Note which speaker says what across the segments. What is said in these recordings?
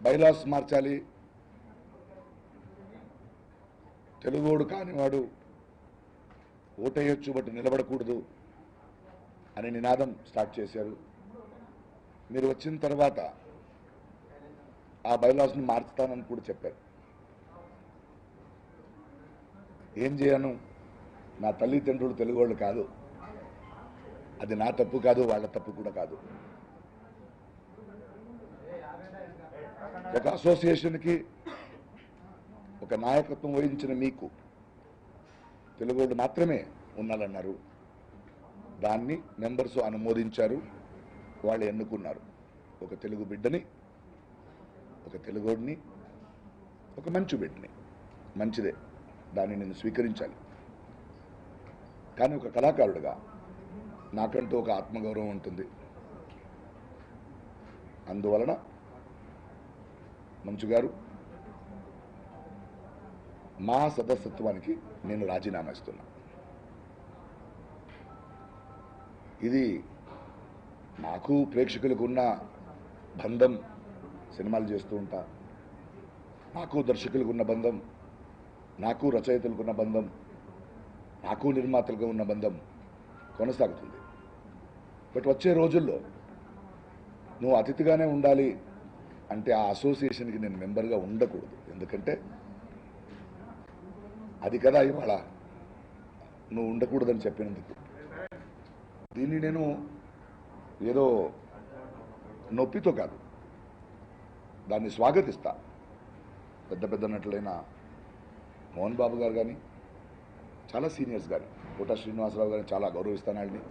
Speaker 1: Bylaws మార్చాలి, తెలుగోడు కానివాడు ఓటేయొచ్చు but నిలబడకూడదు అనే నినాదం స్టార్ట్ చేశారు. మీరు వచ్చిన తర్వాత ఆ బైలాస్ని మార్చుతానని కూడా చెప్పారు. ఏం చేయను, నా తల్లిదండ్రులు తెలుగోళ్ళు కాదు, అది నా తప్పు కాదు, వాళ్ళ తప్పు కూడా కాదు. ఒక అసోసియేషన్కి ఒక నాయకత్వం వహించిన మీకు తెలుగోళ్ళు మాత్రమే ఉండాలన్నారు. దాన్ని మెంబర్స్ అనుమోదించారు, వాళ్ళు ఎన్నుకున్నారు. ఒక తెలుగు బిడ్డని, ఒక తెలుగోడిని, ఒక మంచి బిడ్డని. మంచిదే, దాన్ని నేను స్వీకరించాలి. కానీ ఒక కళాకారుడిగా నాకంటూ ఒక ఆత్మగౌరవం ఉంటుంది. అందువలన మంచు గారు, మా సదస్యత్వానికి నేను రాజీనామా ఇస్తున్నా. ఇది నాకు ప్రేక్షకులకు ఉన్న బంధం, సినిమాలు చేస్తూ ఉంటా, నాకు దర్శకులకు ఉన్న బంధం, నాకు రచయితలకు ఉన్న బంధం, నాకు నిర్మాతలుగా ఉన్న బంధం కొనసాగుతుంది. బట్ వచ్చే రోజుల్లో నువ్వు అతిథిగానే ఉండాలి అంటే ఆ అసోసియేషన్కి నేను మెంబర్గా ఉండకూడదు. ఎందుకంటే అది కదా ఇవాళ నువ్వు ఉండకూడదని చెప్పినందుకు. దీన్ని నేను ఏదో నొప్పితో కాదు, దాన్ని స్వాగతిస్తా. పెద్ద పెద్ద నటులైన మోహన్ బాబు గారు కానీ, చాలా సీనియర్స్ కానీ, కోట శ్రీనివాసరావు గారిని చాలా గౌరవిస్తాను. వాళ్ళని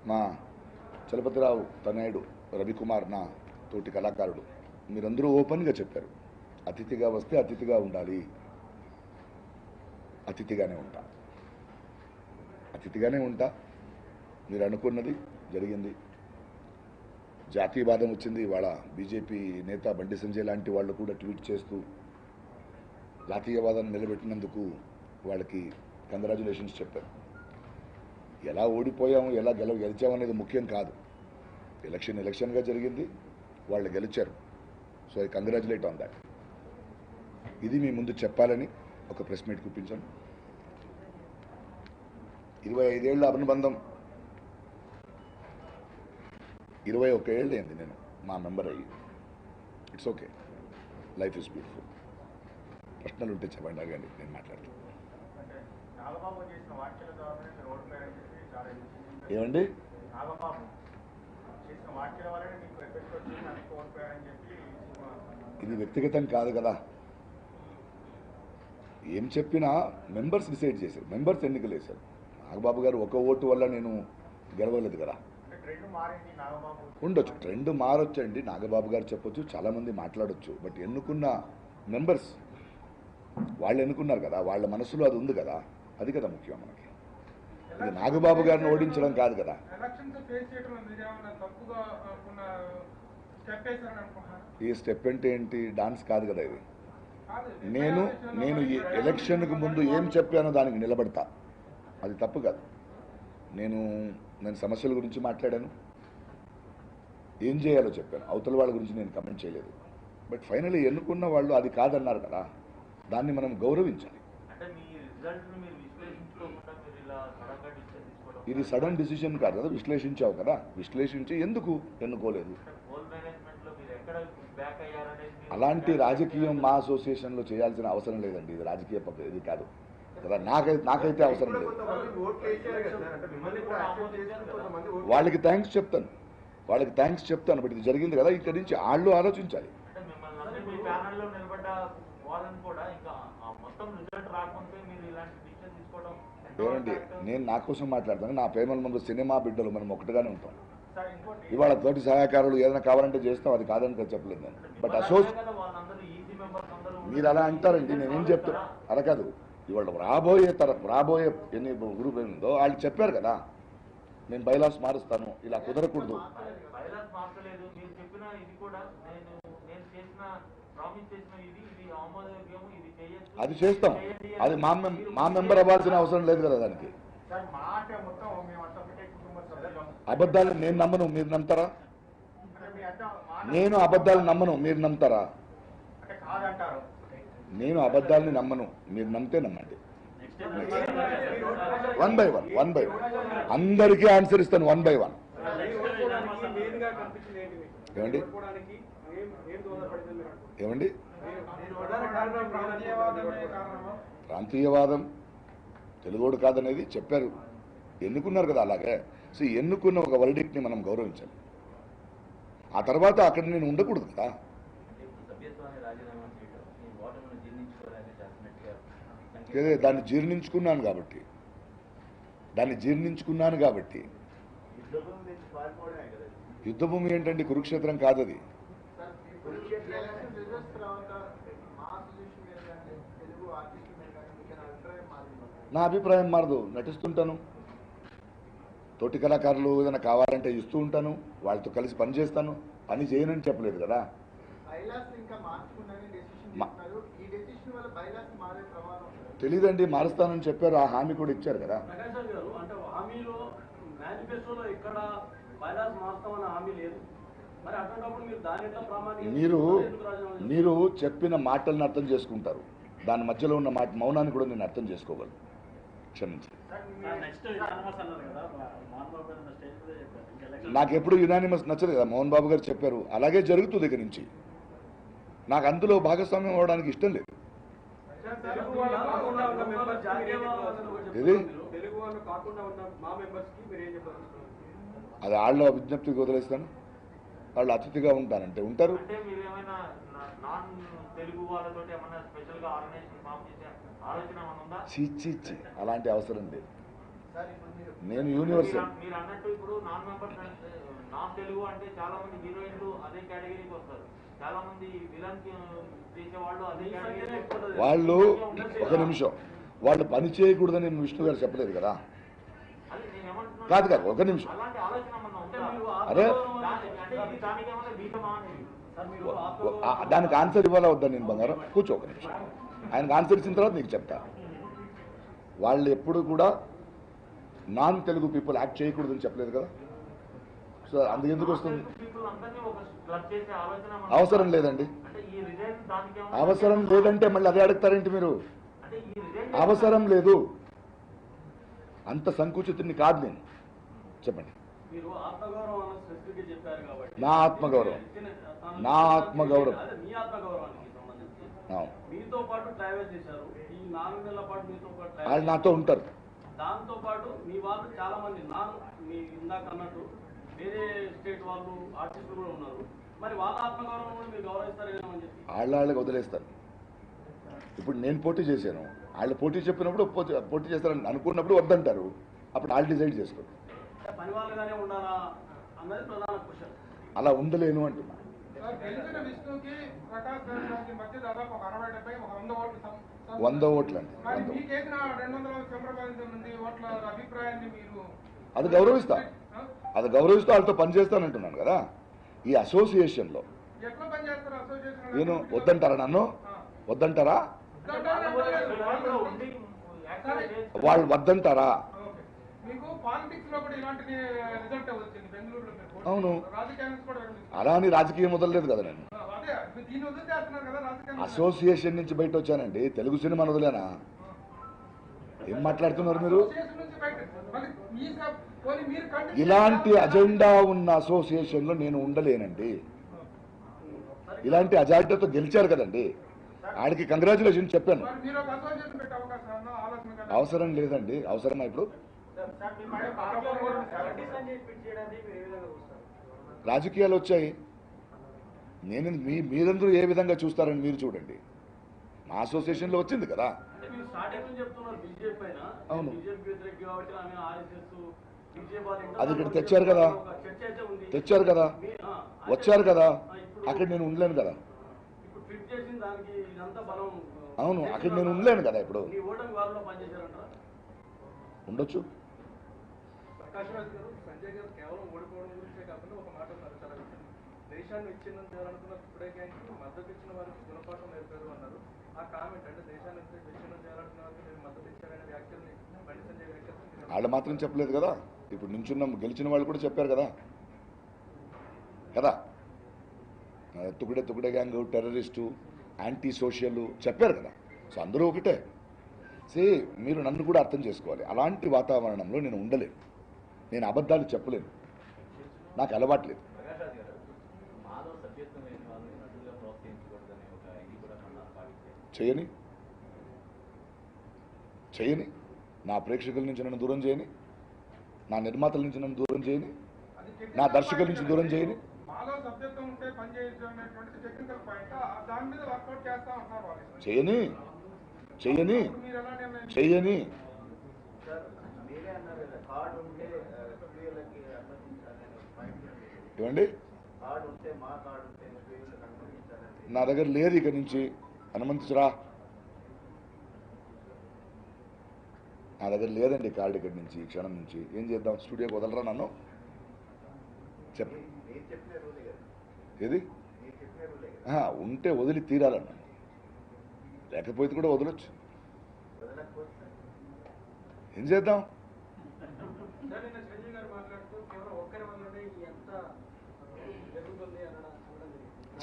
Speaker 1: మా చలపతిరావు తనయుడు రవికుమార్, నా తోటి కళాకారుడు, మీరందరూ ఓపెన్గా చెప్పారు, అతిథిగా వస్తే అతిథిగా ఉండాలి. అతిథిగానే ఉంటా, అతిథిగానే ఉంటా. మీరు అనుకున్నది జరిగింది. జాతీయవాదం వచ్చింది. ఇవాళ బీజేపీ నేత బండి సంజయ్ లాంటి వాళ్ళు కూడా ట్వీట్ చేస్తూ జాతీయవాదాన్ని నిలబెట్టినందుకు వాళ్ళకి కంగ్రాచులేషన్స్ చెప్పారు. ఎలా ఓడిపోయాము, ఎలా గెలిచామనేది ముఖ్యం కాదు. ఎలక్షన్గా జరిగింది, వాళ్ళు గెలిచారు. So I congratulate on that. ఇది మీ ముందు చెప్పాలని ఒక ప్రెస్ మీట్ కూపించాను. 25 ఏళ్ళ అనుబంధం, 21 ఏళ్ళు అయింది నేను మా మెంబర్ అయ్యి. It's okay, life is beautiful. ప్రశ్నలు ఉంటే చెప్పండి, అడగండి, నేను మాట్లాడతాను. ఏమండి, ఇది వ్యక్తిగతం కాదు కదా. ఏం చెప్పినా మెంబర్స్ డిసైడ్ చేశారు, మెంబర్స్ ఎన్నికలు వేశారు. నాగబాబు గారు ఒక ఓటు వల్ల నేను గెలవలేదు కదా. ఉండొచ్చు, ట్రెండ్ మారొచ్చండి. నాగబాబు గారు చెప్పొచ్చు, చాలామంది మాట్లాడొచ్చు. బట్ ఎన్నుకున్న మెంబర్స్ వాళ్ళు ఎన్నుకున్నారు కదా, వాళ్ళ మనసులో అది ఉంది కదా, అది కదా ముఖ్యం మనకి. ఇది నాగబాబు గారిని ఓడించడం కాదు కదా. ఈ స్టెప్ అంటే ఏంటి, డాన్స్ కాదు కదా ఇది. నేను ఈ ఎలక్షన్కు ముందు ఏం చెప్పానో దానికి నిలబడతా, అది తప్పు కాదు. నేను సమస్యల గురించి మాట్లాడాను, ఏం చేయాలో చెప్పాను. అవతల వాళ్ళ గురించి నేను కమెంట్ చేయలేదు. బట్ ఫైనల్లీ ఎన్నుకున్న వాళ్ళు అది కాదన్నారు కదా, దాన్ని మనం గౌరవించాలి. ఇది సడన్ డిసిషన్ కాదు కదా, విశ్లేషించావు కదా, విశ్లేషించి ఎందుకు ఎన్నుకోలేదు. అలాంటి రాజకీయం మా అసోసియేషన్లో చేయాల్సిన అవసరం లేదండి. ఇది రాజకీయ పద్ధతి ఇది కాదు కదా, నాకైతే అవసరం లేదు. వాళ్ళకి థ్యాంక్స్ చెప్తాను, బట్ ఇది జరిగింది కదా, ఇక్కడి నుంచి వాళ్ళు ఆలోచించాలి. ఏమండి, నేను నా కోసం మాట్లాడతాను. నా ప్రేమల ముందు సినిమా బిడ్డలు మనం ఒకటిగానే ఉంటాం. ఇవాళ తోటి సహాయకారులు ఏదైనా కావాలంటే చేస్తాం, అది కాదని చెప్పలేదు నేను. బట్ మీరు అలా అంటారండి, నేనేం చెప్తాను అలా కాదు. ఇవాళ రాబోయే ఎన్ని గ్రూప్ ఏమిందో వాళ్ళు చెప్పారు కదా, నేను బైలాస్ మారుస్తాను, ఇలా కుదరకూడదు. అది చేస్తాం, అది మా మెంబర్ అవ్వాల్సిన అవసరం లేదు కదా. దానికి అబద్ధాలు నేను నమ్మను, మీరు నమ్ముతారా? నేను అబద్ధాలు నమ్మను, మీరు నమ్ముతారా? నేను అబద్ధాలని నమ్మను, మీరు నమ్మితే నమ్మండి. వన్ బై వన్ అందరికీ ఆన్సర్ ఇస్తాను, 1 by 1. ఏమండి ఏమండి ప్రాంతీయవాదం తెలుగోడు కాదనేది చెప్పారు, ఎన్నుకున్నారు కదా. అలాగే సో ఎన్నుకున్న ఒక వర్డిక్ట్ని మనం గౌరవించాలి. ఆ తర్వాత అక్కడ నేను ఉండకూడదు కదా. దాన్ని జీర్ణించుకున్నాను కాబట్టి యుద్ధభూమి ఏంటండి? కురుక్షేత్రం కాదది. నా అభిప్రాయం మారదు, నటిస్తుంటాను. తోటి కళాకారులు ఏదైనా కావాలంటే ఇస్తూ ఉంటాను, వాళ్ళతో కలిసి పని చేస్తాను. పని చేయనని చెప్పలేదు కదా. తెలీదండి, మారుస్తానని చెప్పారు, ఆ హామీ కూడా ఇచ్చారు కదా. మీరు చెప్పిన మాటలను అర్థం చేసుకుంటారు, దాని మధ్యలో ఉన్న మౌనాన్ని కూడా నేను అర్థం చేసుకోగలను. క్షమించి నాకు ఎప్పుడు యునానిమస్ నచ్చదు కదా. మోహన్ బాబు గారు చెప్పారు, అలాగే జరుగుతుంది దగ్గర నుంచి. నాకు అందులో భాగస్వామ్యం అవ్వడానికి ఇష్టం లేదు. అది వాళ్ళ విజ్ఞప్తికి వదిలేస్తాను. వాళ్ళు అతిథిగా ఉంటానంటే ఉంటారు. చీచి అలాంటి అవసరం లేదు. నేను యూనివర్సల్. వాళ్ళు ఒక నిమిషం, వాళ్ళు పని చేయకూడదని విష్ణు గారు చెప్పలేదు కదా. కాదు కాదు, ఒక నిమిషం. అరే దానికి ఆన్సర్ ఇవ్వాలా వద్దా? నేను బంగారం కూర్చో ఒక నిమిషం. ఆయనకు ఆన్సర్ ఇచ్చిన తర్వాత నీకు చెప్తా. వాళ్ళు ఎప్పుడు కూడా నాన్ తెలుగు పీపుల్ యాక్ట్ చేయకూడదని చెప్పలేదు కదా. సో అందుకెందుకు వస్తుంది? అవసరం లేదండి. అవసరం లేదంటే మళ్ళీ అదే అడుగుతారేంటి మీరు? అవసరం లేదు, అంత సంకుచితుని కాదు నేను. చెప్పండి. నా ఆత్మగౌరవం వాళ్ళు నాతో ఉంటారు.
Speaker 2: దాంతో పాటు మీ వాళ్ళు చాలా మంది ఇందాక అన్నట్టు వేరే స్టేట్ వాళ్ళు ఆర్టిస్టులు కూడా ఉన్నారు. మరి వాళ్ళ ఆత్మగౌరవం కూడా మీరు గౌరవిస్తారేమని చెప్పి
Speaker 1: వాళ్ళకి వదిలేస్తారు. ఇప్పుడు నేను పోటీ చేశాను, వాళ్ళు పోటీ చెప్పినప్పుడు పోటీ చేస్తారని అనుకున్నప్పుడు వద్దంటారు. అప్పుడు వాళ్ళు డిసైడ్ చేసుకోండి.
Speaker 2: పని వాళ్ళగానే ఉండాలా అన్నది ప్రధాన క్వశ్చన్.
Speaker 1: అలా ఉండలేను అంటున్నా.
Speaker 3: విష్ణుకి ప్రకాష్ గారి మధ్య దాదాపు 60-70
Speaker 1: 100 ఓట్లు అండి. అది గౌరవిస్తా, వాళ్ళతో పనిచేస్తానంటున్నాను కదా. ఈ అసోసియేషన్లో నేను వద్దంటారా? నన్ను వద్దంటారా? వాళ్ళు వద్దంటారా? అవును, అలా అని రాజకీయం వదలలేదు కదా. నేను అసోసియేషన్ నుంచి బయట వచ్చానండి. తెలుగు సినిమాను వదిలేనా? ఏం మాట్లాడుతున్నారు మీరు? ఇలాంటి అజెండా ఉన్న అసోసియేషన్లో నేను ఉండలేనండి. ఇలాంటి అజెండాతో గెలిచారు కదండి, ఆడికి కంగ్రాచులేషన్ చెప్పాను. అవసరం లేదండి. అవసరమా ఇప్పుడు? రాజకీయాలు వచ్చాయి, నేను మీరందరూ ఏ విధంగా చూస్తారని మీరు చూడండి. మా అసోసియేషన్లో వచ్చింది కదా. అవును, అది ఇక్కడ తెచ్చారు కదా, వచ్చారు కదా. అక్కడ నేను ఉండలేను కదా. అవును, అక్కడ నేను ఉండలేను కదా. ఇప్పుడు ఉండొచ్చు.
Speaker 3: సంజయ్ గారు కేవలం ఓడిపోవడం గురించే కాకుండా ఒక మాట ఉన్నారు, చాలా దేశాన్ని విచ్ఛిన్నం చేయాలనుకున్న ఇప్పుడే మద్దతు ఇచ్చిన వారికి గుణపాఠం నేర్పారు అన్నారు. ఆ కామెంట్ అంటే దేశాన్ని విచ్ఛిన్నం చేయాలనుకున్న వారికి మీరు మద్దతు ఇచ్చారనే వ్యాఖ్యల్ని బండి సంజయ్ వ్యాఖ్యలు
Speaker 1: వాళ్ళు మాత్రం చెప్పలేదు కదా. ఇప్పుడు నించున్న గెలిచిన వాళ్ళు కూడా చెప్పారు కదా. తుకుడే గ్యాంగ్, టెర్రరిస్టు, యాంటీ సోషల్ చెప్పారు కదా. సో అందరూ ఒకటే. మీరు నన్ను కూడా అర్థం చేసుకోవాలి. అలాంటి వాతావరణంలో నేను ఉండలేను, నేను అబద్ధాలు చెప్పలేను, నాకు అలవాట్లేదు. చేయని నా ప్రేక్షకుల నుంచి నన్ను దూరం చేయని, నా నిర్మాతల నుంచి నన్ను దూరం చేయని, నా దర్శకుల నుంచి దూరం చేయని. చేయని చెయ్యని చెయ్యని ఏమండి, నా దగ్గర లేదు. ఇక నుంచి అనుమతించరా, నా దగ్గర లేదండి కార్డు. ఇక్కడి నుంచి ఈ క్షణం నుంచి ఏం చేద్దాం? స్టూడియోకి వదలరా నన్ను? చెప్ప ఏది ఉంటే వదిలి తీరాలన్నా, లేకపోతే కూడా వదలొచ్చు. ఏం చేద్దాం?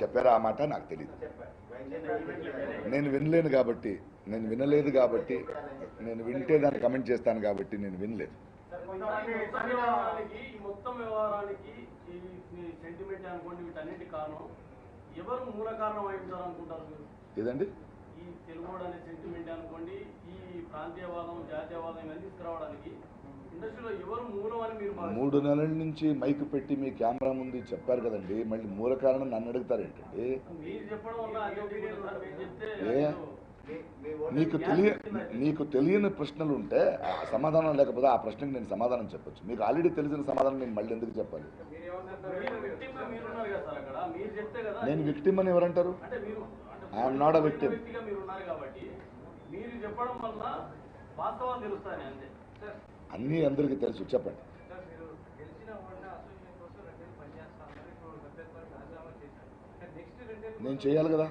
Speaker 1: చెప్పారా ఆ మాట? నాకు తెలియదు, నేను వినలేను కాబట్టి, నేను వినలేదు కాబట్టి, నేను వింటే దాన్ని కమెంట్ చేస్తాను కాబట్టి నేను వినలేదు.
Speaker 2: మొత్తం వ్యవహారానికి ఈ సెంటిమెంట్ అనుకోండి, వీటన్నిటి కారణం ఎవరు మూల కారణం అయి ఉంటారు అనుకుంటారు మీరు?
Speaker 1: ఏదండి?
Speaker 2: ఈ తెలుగు అనే సెంటిమెంట్ అనుకోండి, ఈ ప్రాంతీయవాదం, జాతీయవాదం ఇవన్నీ తీసుకురావడానికి ఇండస్ట్రీలో ఎవరు మూలం అని మీరు
Speaker 1: 3 నెలల నుంచి మైక్ పెట్టి మీ కెమెరా ముందు చెప్పారు కదండి, మళ్ళీ మూల కారణం నన్ను అడుగుతారు ఏంటండి?
Speaker 2: మీరు చెప్పడం వల్ల
Speaker 1: నీకు తెలియని ప్రశ్నలు ఉంటే సమాధానం లేకపోతే ఆ ప్రశ్నకు నేను సమాధానం చెప్పొచ్చు. మీకు ఆల్రెడీ తెలిసిన సమాధానం నేను మళ్ళీ ఎందుకు చెప్పాలి? నేను విక్టిమ్ అని ఎవరంటారు? I'm not a victim. అన్నీ అందరికీ తెలుసు, చెప్పండి. నేను చేయాలి కదా.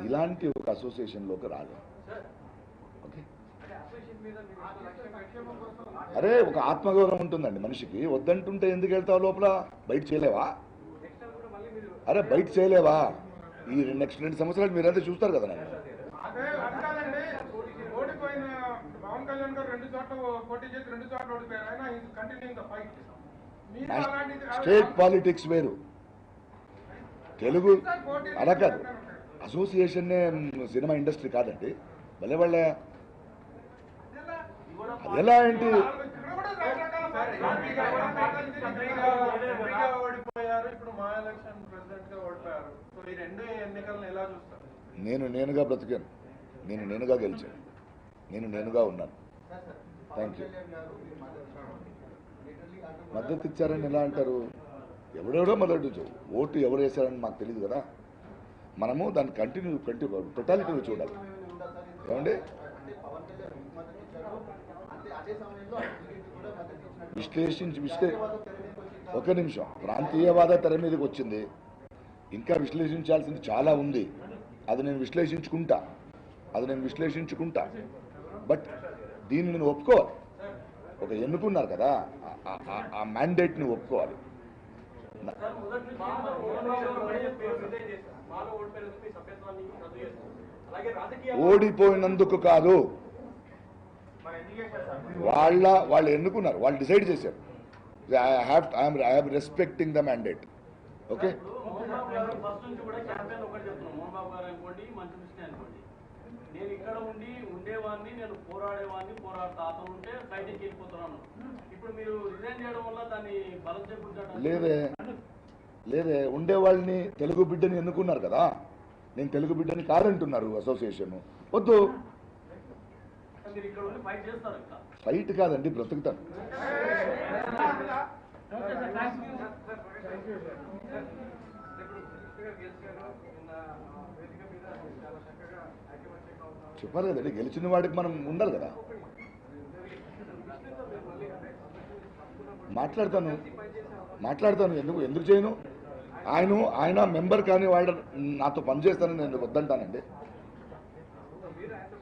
Speaker 1: ఇలాంటి ఒక అసోసియేషన్లోకి రాదు. ఓకే, అరే ఒక ఆత్మగౌరవం ఉంటుందండి మనిషికి. వద్దంటుంటే ఎందుకు వెళ్తావు లోపల? బయట చేయలేవా? అరే బయట చేయలేవా? ఈ నెక్స్ట్ 2 సంవత్సరాలు మీరంతా చూస్తారు కదా నన్ను. స్టేట్ పాలిటిక్స్ వేరు, తెలుగు అలా కాదు. అసోసియేషన్నే సినిమా ఇండస్ట్రీ కాదండి. భలే వాళ్ళే అది ఎలా ఏంటి? నేనుగా బ్రతికాను, నేనుగా గెలిచాను, నేనుగా ఉన్నాను. Thank you. మద్దతు ఇచ్చారని ఎలా అంటారు? ఎవడెవడో మద్దతు, ఓటు ఎవరు వేశారని మాకు తెలియదు కదా. మనము దాన్ని కంటిన్యూ టోటాలిటీ చూడాలి. ఏమండి, ఒక నిమిషం. ప్రాంతీయవాద తెర మీదకి వచ్చింది, ఇంకా విశ్లేషించాల్సింది చాలా ఉంది. అది నేను విశ్లేషించుకుంటా. బట్ దీన్ని నేను ఒప్పుకోవాలి. ఒక ఎన్నుకున్నారు కదా, ఆ మ్యాండేట్ని ఒప్పుకోవాలి. ఓడిపోయినందుకు కాదు, వాళ్ళు ఎన్నుకున్నారు, వాళ్ళు డిసైడ్ చేశారు. I'm respecting the mandate. Okay,
Speaker 2: నేను ఇక్కడ ఉండేవాడిని, నేను పోరాడేవాడిని, పోరాడుతా అతను ఉంటే బయటికి వెళ్ళిపోతున్నాను. ఇప్పుడు మీరు రిజైన్ చేయడం వల్ల దాన్ని బలం చేకూర్చాడు.
Speaker 1: లేదే ఉండేవాళ్ళని, తెలుగు బిడ్డని ఎన్నుకున్నారు కదా. నేను తెలుగు బిడ్డని కాదంటున్నారు అసోసియేషన్. వద్దు, ఫైట్ కాదండి, బ్రతుకుతాను. చెప్పారు కదండి, గెలిచిన వాడికి మనం ఉండాలి కదా. మాట్లాడతాను ఎందుకు చేయను? ఆయన మెంబర్ కానీ వాళ్ళు నాతో పనిచేస్తానని నేను వద్దంటానండి.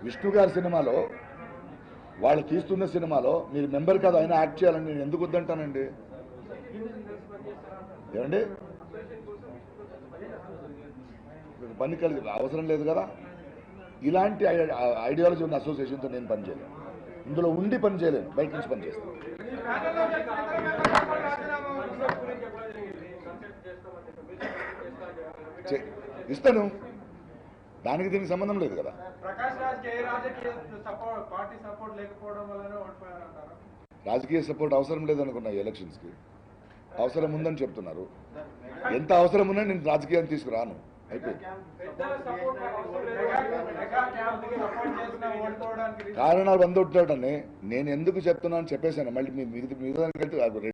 Speaker 1: విష్ణు గారి సినిమాలో, వాళ్ళు తీస్తున్న సినిమాలో మీరు మెంబర్ కాదు ఆయన యాక్ట్ చేయాలని నేను ఎందుకు వద్దంటానండి? ఏమండి పని కలిసి అవసరం లేదు కదా. ఇలాంటి ఐడియాలజీ ఉన్న అసోసియేషన్తో నేను పని చేయలేను, ఇందులో ఉండి పని చేయలేను, బయట నుంచి పని చేస్తాను. ఇస్తాను, దానికి దీనికి సంబంధం లేదు కదా.
Speaker 4: ప్రకాష్ రాజ్ ఏ రాజకీయ సపోర్ట్ పార్టీ సపోర్ట్ లేకపోవడం వల్లనే ఓడిపోయారంటారా?
Speaker 1: రాజకీయ సపోర్ట్ అవసరం లేదనుకున్నా ఎలక్షన్స్కి. అవసరం ఉందని చెప్తున్నారు. ఎంత అవసరం ఉన్నా నేను రాజకీయాన్ని తీసుకురాను, అయిపోయింది. కారణాలు వందొట్టాడని నేను ఎందుకు చెప్తున్నాను చెప్పేశాను. మళ్ళీ మీ మిగతా